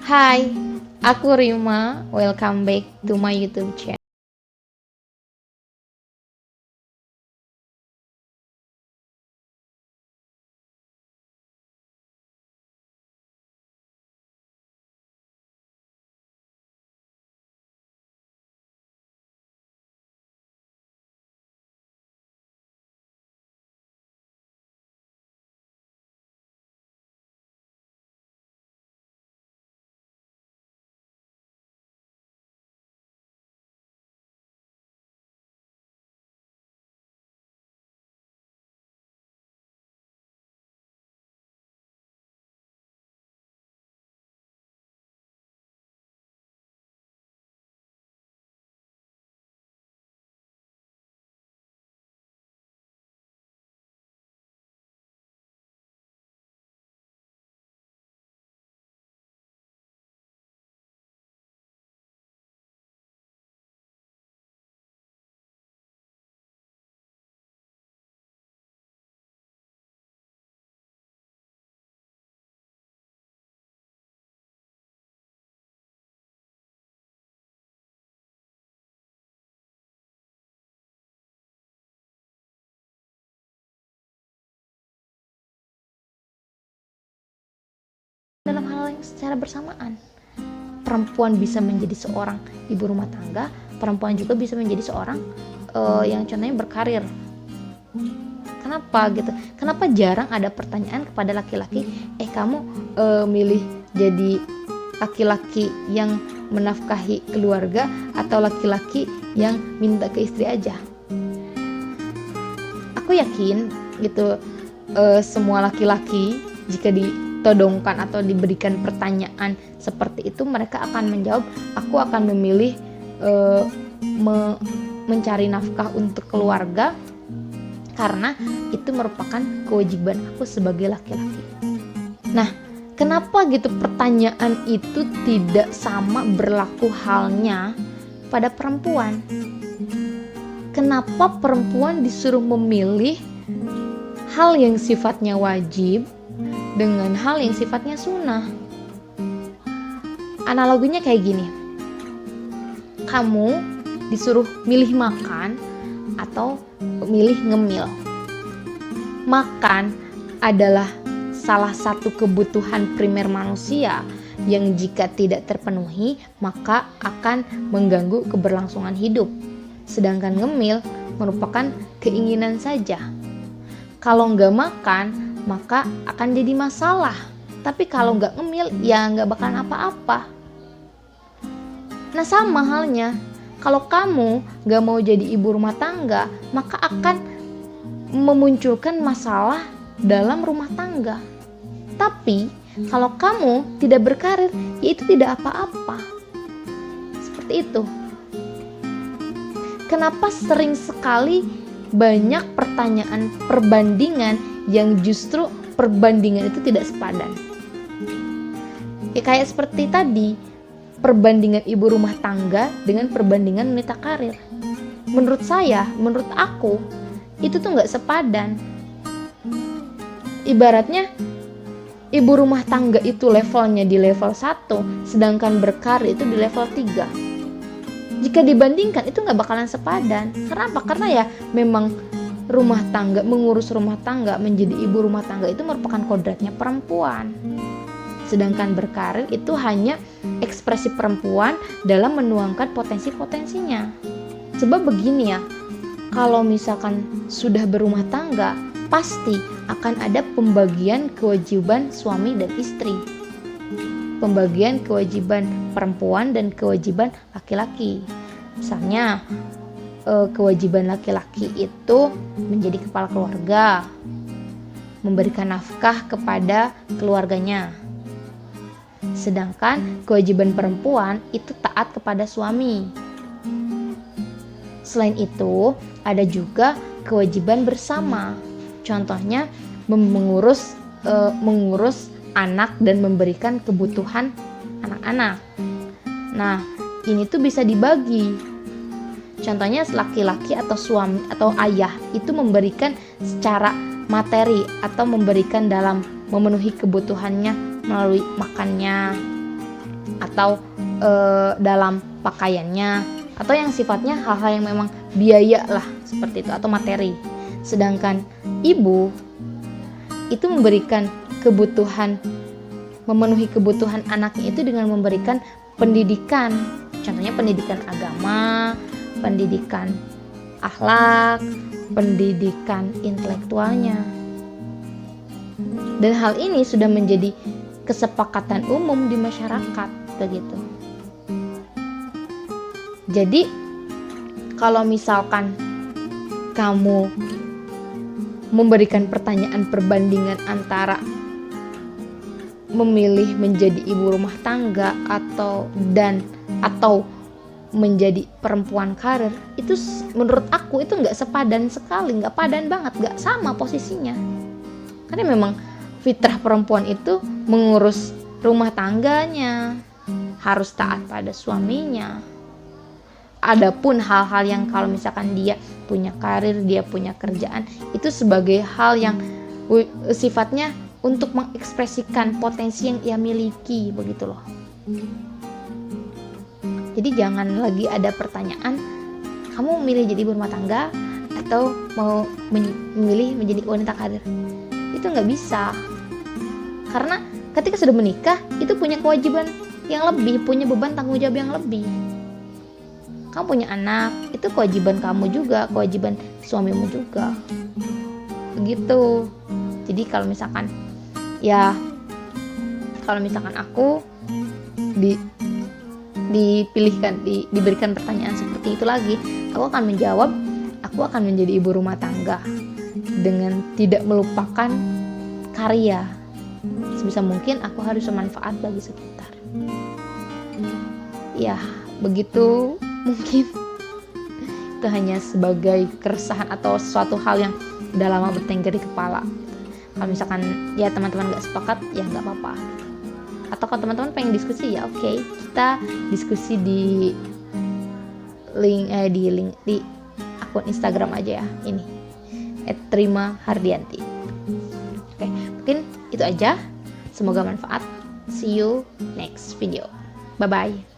Hai, aku Rima. Welcome back to my YouTube channel. Dalam hal yang secara bersamaan, perempuan bisa menjadi seorang ibu rumah tangga, perempuan juga bisa menjadi seorang yang contohnya berkarir. Kenapa gitu? Kenapa jarang ada pertanyaan kepada laki-laki, kamu milih jadi laki-laki yang menafkahi keluarga atau laki-laki yang minta ke istri aja? Aku yakin gitu, semua laki-laki jika ditodongkan atau diberikan pertanyaan seperti itu, mereka akan menjawab, aku akan memilih mencari nafkah untuk keluarga karena itu merupakan kewajiban aku sebagai laki-laki. Nah, kenapa gitu pertanyaan itu tidak sama berlaku halnya pada perempuan? Kenapa perempuan disuruh memilih hal yang sifatnya wajib dengan hal yang sifatnya sunnah? Analoginya kayak gini. Kamu disuruh milih makan atau milih ngemil. Makan adalah salah satu kebutuhan primer manusia yang jika tidak terpenuhi maka akan mengganggu keberlangsungan hidup. Sedangkan ngemil merupakan keinginan saja. Kalau nggak makan maka akan jadi masalah. Tapi kalau nggak ngemil ya nggak bakalan apa-apa. Nah sama halnya, kalau kamu nggak mau jadi ibu rumah tangga maka akan memunculkan masalah dalam rumah tangga. Tapi kalau kamu tidak berkarir ya itu tidak apa-apa. Seperti itu. Kenapa sering sekali banyak pertanyaan perbandingan yang justru perbandingan itu tidak sepadan? Ya kayak seperti tadi, perbandingan ibu rumah tangga dengan perbandingan wanita karir. Menurut saya, menurut aku, itu tuh gak sepadan. Ibaratnya, ibu rumah tangga itu levelnya di level 1, sedangkan berkarir itu di level 3. Jika dibandingkan itu gak bakalan sepadan. Kenapa? Karena ya memang rumah tangga, mengurus rumah tangga, menjadi ibu rumah tangga itu merupakan kodratnya perempuan. Sedangkan berkarir itu hanya ekspresi perempuan dalam menuangkan potensi-potensinya. Sebab begini ya, kalau misalkan sudah berumah tangga, pasti akan ada pembagian kewajiban suami dan istri. Pembagian kewajiban perempuan dan kewajiban laki-laki. Misalnya kewajiban laki-laki itu menjadi kepala keluarga, memberikan nafkah kepada keluarganya. Sedangkan kewajiban perempuan itu taat kepada suami. Selain itu, ada juga kewajiban bersama. Contohnya mengurus anak dan memberikan kebutuhan anak-anak. Nah, ini tuh bisa dibagi. Contohnya laki-laki atau suami atau ayah itu memberikan secara materi atau memberikan dalam memenuhi kebutuhannya melalui makannya, atau dalam pakaiannya, atau yang sifatnya hal-hal yang memang biaya lah seperti itu, atau materi. Sedangkan ibu itu memberikan kebutuhan, memenuhi kebutuhan anaknya itu dengan memberikan pendidikan, contohnya pendidikan agama, pendidikan akhlak, pendidikan intelektualnya. Dan hal ini sudah menjadi kesepakatan umum di masyarakat begitu. Jadi kalau misalkan kamu memberikan pertanyaan perbandingan antara memilih menjadi ibu rumah tangga atau menjadi perempuan karir, itu menurut aku itu nggak sepadan sekali, nggak padan banget, nggak sama posisinya. Karena memang fitrah perempuan itu mengurus rumah tangganya, harus taat pada suaminya. Adapun hal-hal yang kalau misalkan dia punya karir, dia punya kerjaan, itu sebagai hal yang sifatnya untuk mengekspresikan potensi yang ia miliki, begitu loh. Jadi jangan lagi ada pertanyaan, kamu milih jadi ibu rumah tangga atau mau memilih menjadi wanita karir. Itu nggak bisa. Karena ketika sudah menikah, itu punya kewajiban yang lebih, punya beban tanggung jawab yang lebih. Kamu punya anak, itu kewajiban kamu juga, kewajiban suamimu juga. Begitu. Jadi kalau misalkan aku diberikan pertanyaan seperti itu lagi, aku akan menjawab, aku akan menjadi ibu rumah tangga dengan tidak melupakan karya. Sebisa mungkin aku harus bermanfaat bagi sekitar. Ya, begitu. Mungkin itu hanya sebagai keresahan atau suatu hal yang udah lama bertengger di kepala. Kalau misalkan ya teman-teman gak sepakat, ya gak apa-apa. Atau kalau teman-teman pengen diskusi, ya oke, kita diskusi di link di akun Instagram aja ya, ini @trimahardianti. Oke, mungkin itu aja. Semoga manfaat. See you next video. Bye bye.